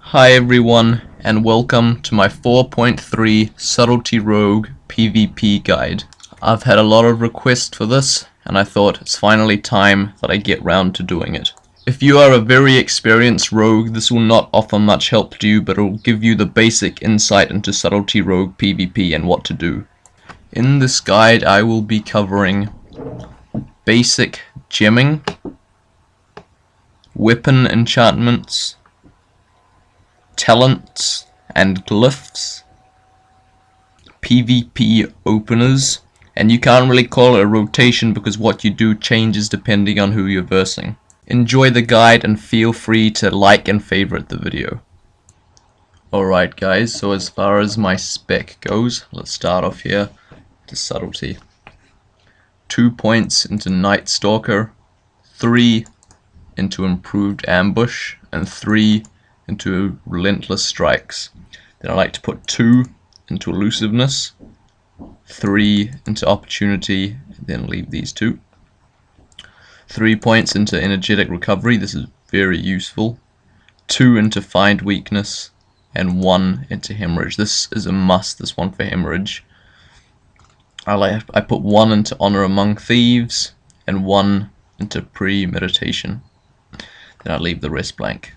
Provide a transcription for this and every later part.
Hi everyone, and welcome to my 4.3 Subtlety Rogue PvP guide. I've had a lot of requests for this, and I thought it's finally time that I get round to doing it. If you are a very experienced rogue, this will not offer much help to you, but it will give you the basic insight into Subtlety Rogue PvP and what to do. In this guide I will be covering basic gemming, weapon enchantments, talents and glyphs, PvP openers, and you can't really call it a rotation because what you do changes depending on who you're versing. Enjoy the guide and feel free to like and favorite the video. Alright guys, so as far as my spec goes, let's start off here to subtlety. 2 points into Night Stalker, 3 into improved ambush, and 3 into relentless strikes. Then I like to put 2 into elusiveness, 3 into opportunity, and then leave these 2. 3 points into energetic recovery, this is very useful. 2 into find weakness, and 1 into hemorrhage. This is a must, this one for hemorrhage. I put 1 into honor among thieves, and 1 into premeditation. Then I leave the rest blank.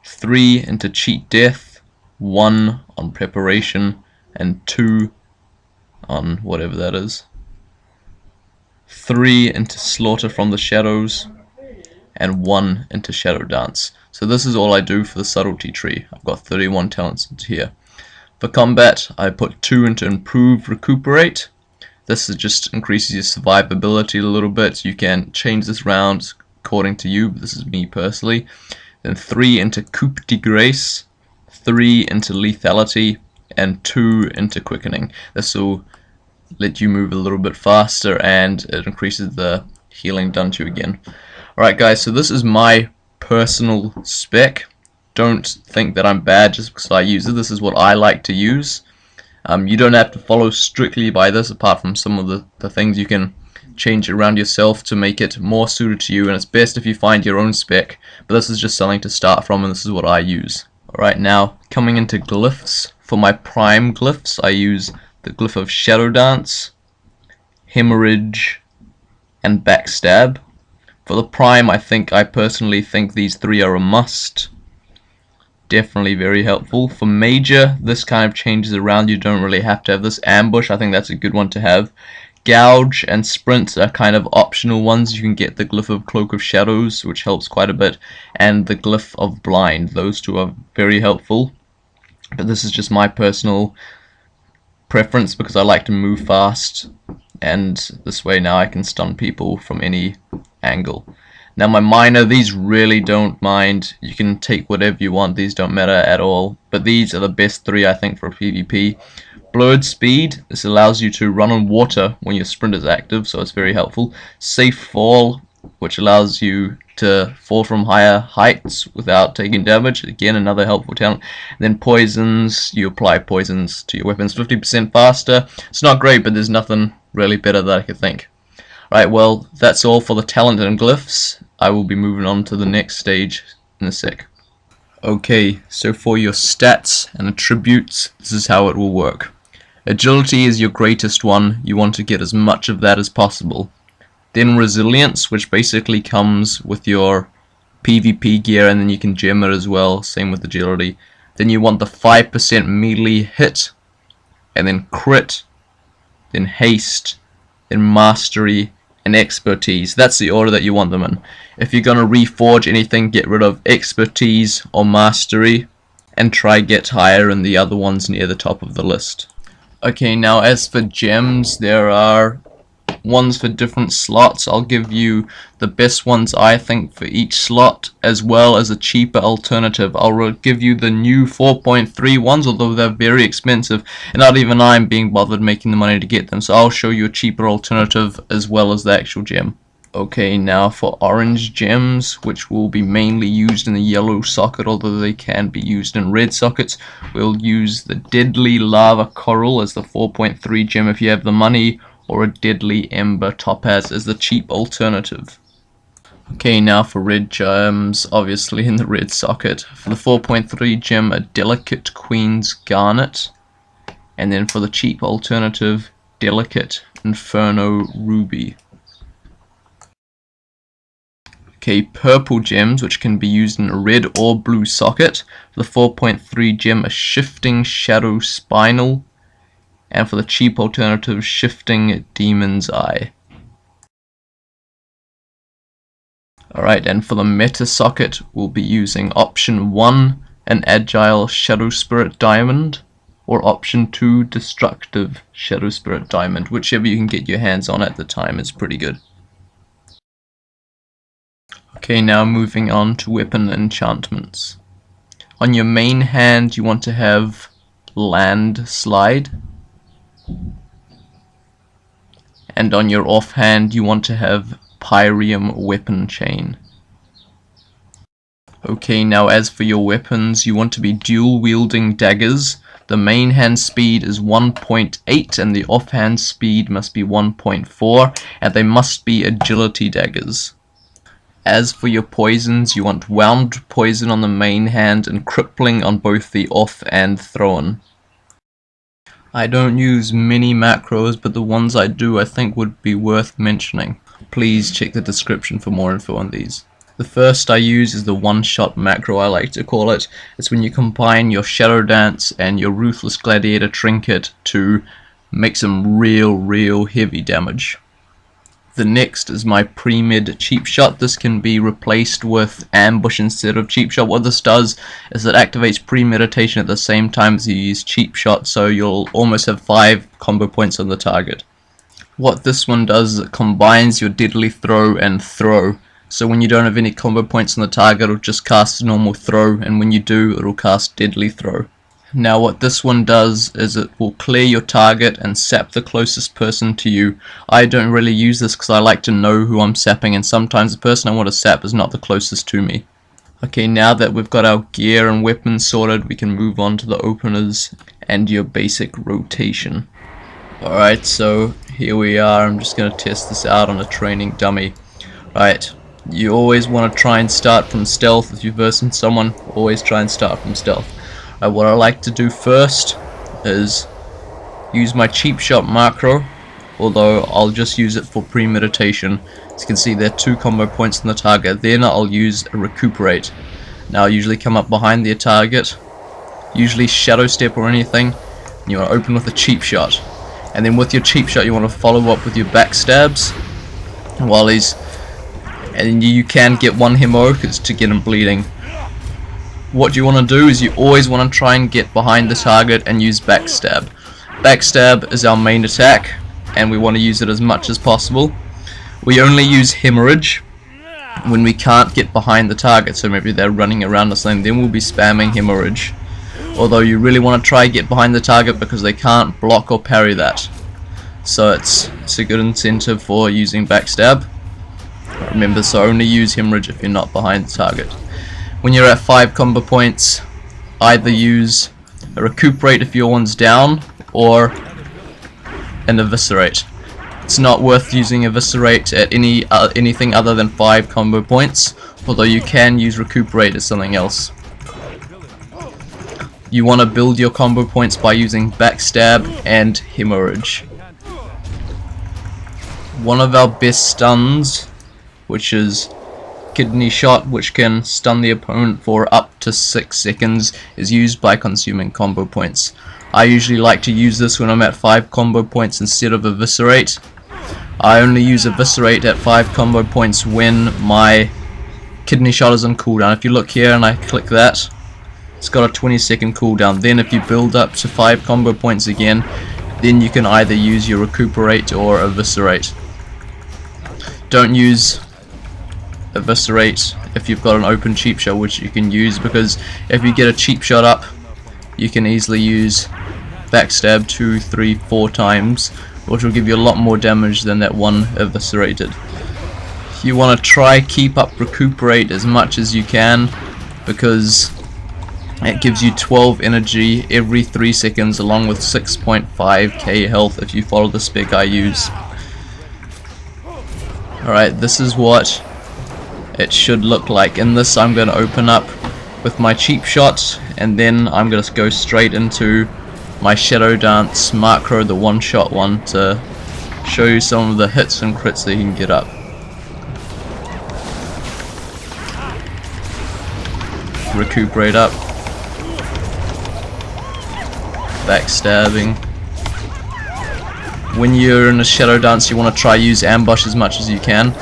3 into cheat death, 1 on preparation, and 2 on whatever that is. 3 into slaughter from the shadows, and 1 into shadow dance. So this is all I do for the subtlety tree. I've got 31 talents into here. For combat, I put 2 into improved recuperate. This just increases your survivability a little bit. You can change this round according to you, but this is me personally. Then 3 into coup de grace, 3 into lethality, and 2 into quickening. This will let you move a little bit faster and it increases the healing done to you again. Alright guys, so this is my personal spec. Don't think that I'm bad just because I use it. This is what I like to use. You don't have to follow strictly by this, apart from some of the things you can change it around yourself to make it more suited to you, and it's best if you find your own spec, but this is just something to start from and this is what I use. Alright, now coming into glyphs. For my prime glyphs I use the glyph of shadow dance, hemorrhage, and backstab. For the prime I personally think these 3 are a must. Definitely very helpful. For major, this kind of changes around, you don't really have to have this. Ambush, I think that's a good one to have. Gouge and sprint are kind of optional ones. You can get the glyph of cloak of shadows, which helps quite a bit, and the glyph of blind. Those 2 are very helpful, but this is just my personal preference because I like to move fast, and this way now I can stun people from any angle. Now my minor, these really don't mind. You can take whatever you want, these don't matter at all, but these are the best 3 I think for PvP. Blurred speed, this allows you to run on water when your sprint is active, so it's very helpful. Safe fall, which allows you to fall from higher heights without taking damage, again another helpful talent. Then poisons, you apply poisons to your weapons 50% faster. It's not great, but there's nothing really better that I could think. Right, well, that's all for the talent and glyphs. I will be moving on to the next stage in a sec. Okay, so for your stats and attributes, this is how it will work. Agility is your greatest one, you want to get as much of that as possible. Then resilience, which basically comes with your PvP gear, and then you can gem it as well, same with agility. Then you want the 5% melee hit, and then crit, then haste, then mastery, and expertise. That's the order that you want them in. If you're going to reforge anything, get rid of expertise or mastery, and try get higher in the other ones near the top of the list. Okay, now as for gems, there are ones for different slots. I'll give you the best ones I think for each slot, as well as a cheaper alternative. I'll give you the new 4.3 ones, although they're very expensive, and not even I'm being bothered making the money to get them, so I'll show you a cheaper alternative as well as the actual gem. Okay, now for orange gems, which will be mainly used in the yellow socket, although they can be used in red sockets, we'll use the deadly lava coral as the 4.3 gem if you have the money, or a deadly ember topaz as the cheap alternative. Okay, now for red gems, obviously in the red socket. For the 4.3 gem, a delicate queen's garnet. And then for the cheap alternative, delicate inferno ruby. Okay, purple gems, which can be used in a red or blue socket. For the 4.3 gem, a shifting shadow spinal. And for the cheap alternative, shifting demon's eye. Alright, and for the meta socket, we'll be using option 1, an agile shadow spirit diamond, or option 2, destructive shadow spirit diamond. Whichever you can get your hands on at the time is pretty good. Okay, now moving on to weapon enchantments. On your main hand, you want to have land slide. And on your offhand, you want to have Pyrium weapon chain. Okay, now as for your weapons, you want to be dual wielding daggers. The main hand speed is 1.8 and the offhand speed must be 1.4, and they must be agility daggers. As for your poisons, you want wound poison on the main hand and crippling on both the off and thrown. I don't use many macros, but the ones I do I think would be worth mentioning. Please check the description for more info on these. The first I use is the one-shot macro, I like to call it. It's when you combine your Shadow Dance and your Ruthless Gladiator trinket to make some real heavy damage. The next is my Premed-Cheapshot. This can be replaced with Ambush instead of Cheapshot. What this does is it activates Premeditation at the same time as you use Cheapshot, so you'll almost have 5 combo points on the target. What this one does is it combines your Deadly Throw and Throw. So when you don't have any combo points on the target, it'll just cast normal Throw, and when you do, it'll cast Deadly Throw. Now what this one does is it will clear your target and sap the closest person to you. I don't really use this because I like to know who I'm sapping, and sometimes the person I want to sap is not the closest to me. Okay, now that we've got our gear and weapons sorted, we can move on to the openers and your basic rotation. Alright, so here we are. I'm just going to test this out on a training dummy. Right, you always want to try and start from stealth. If you're versing someone, always try and start from stealth. What I like to do first is use my Cheapshot macro, although I'll just use it for Premeditation. As you can see, there are 2 combo points on the target. Then I'll use a Recuperate. Now I usually come up behind their target, usually Shadow Step or anything, and you want to open with a Cheapshot. And then with your Cheapshot you want to follow up with your backstabs while he's... and you can get one hemo to get him bleeding. What you want to do is you always want to try and get behind the target and use backstab. Backstab is our main attack, and we want to use it as much as possible. We only use hemorrhage when we can't get behind the target, so maybe they're running around or something, then we'll be spamming hemorrhage. Although you really want to try and get behind the target because they can't block or parry that. So it's a good incentive for using backstab. Remember, so only use hemorrhage if you're not behind the target. When you're at 5 combo points, either use a Recuperate if your one's down, or an Eviscerate. It's not worth using Eviscerate at anything other than 5 combo points, although you can use Recuperate as something else. You want to build your combo points by using Backstab and Hemorrhage. One of our best stuns, which is Kidney Shot, which can stun the opponent for up to 6 seconds, is used by consuming combo points. I usually like to use this when I'm at 5 combo points instead of Eviscerate. I only use Eviscerate at 5 combo points when my Kidney Shot is on cooldown. If you look here and I click that, it's got a 20-second cooldown. Then if you build up to 5 combo points again, then you can either use your Recuperate or Eviscerate. Don't use Eviscerate if you've got an open cheap shot, which you can use, because if you get a cheap shot up, you can easily use backstab 2, 3, 4 times, which will give you a lot more damage than that one Eviscerate did. You want to try keep up Recuperate as much as you can, because it gives you 12 energy every 3 seconds along with 6.5k health if you follow the spec I use. Alright, this is what it should look like. In this I'm going to open up with my cheap shot, and then I'm going to go straight into my shadow dance macro, the one shot one, to show you some of the hits and crits that you can get up. Recuperate up, backstabbing. When you're in a shadow dance you want to try use ambush as much as you can.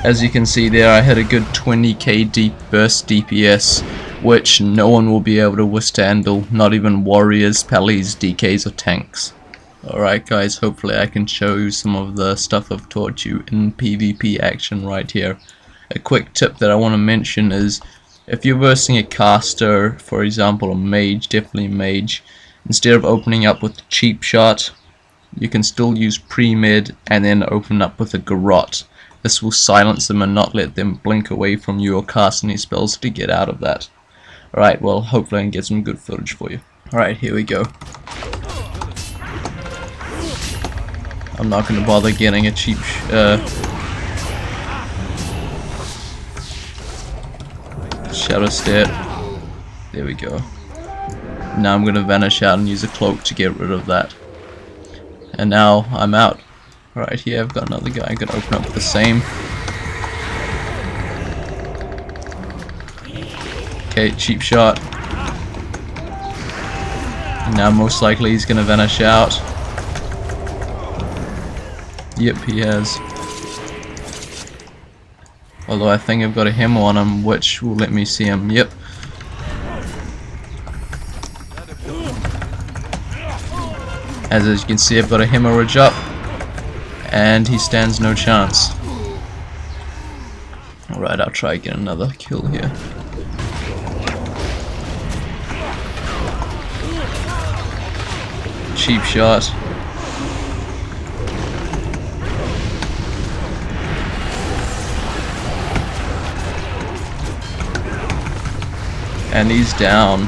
As you can see there, I hit a good 20k deep burst DPS, which no one will be able to withstand, not even warriors, pallies, DKs or tanks. Alright guys, hopefully I can show you some of the stuff I've taught you in PvP action right here. A quick tip that I want to mention is, if you're versing a caster, for example a mage, definitely mage, instead of opening up with cheap shot, you can still use pre-med and then open up with a garrote. This will silence them and not let them blink away from you or cast any spells to get out of that. Alright, well hopefully I can get some good footage for you. Alright, here we go. I'm not going to bother getting a cheap shadow stat. There we go. Now I'm going to vanish out and use a cloak to get rid of that. And now I'm out. Right here I've got another guy. I'm going to open up with the same. Okay, cheap shot. And now most likely he's going to vanish out. Yep, he has. Although I think I've got a hammer on him, which will let me see him. Yep. As you can see, I've got a hemorrhage up, and he stands no chance. Alright, I'll try get another kill here. Cheap shot. And he's down.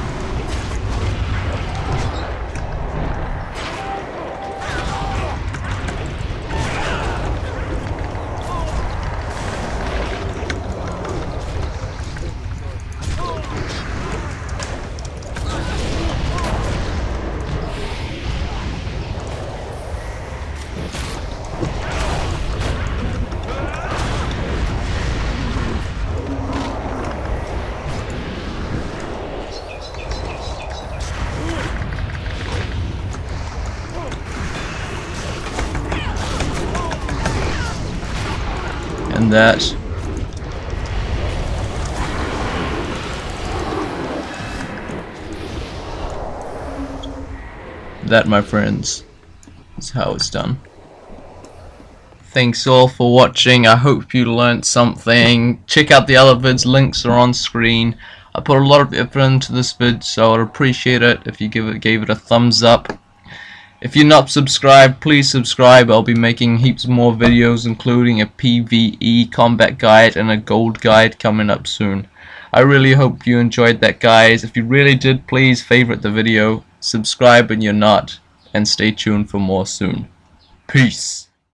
And that, my friends, is how it's done. Thanks all for watching. I hope you learned something. Check out the other vids, links are on screen. I put a lot of effort into this vid, so I'd appreciate it if you gave it a thumbs up. If you're not subscribed, please subscribe. I'll be making heaps more videos, including a PvE combat guide and a gold guide coming up soon. I really hope you enjoyed that, guys. If you really did, please favorite the video, subscribe when you're not, and stay tuned for more soon. Peace.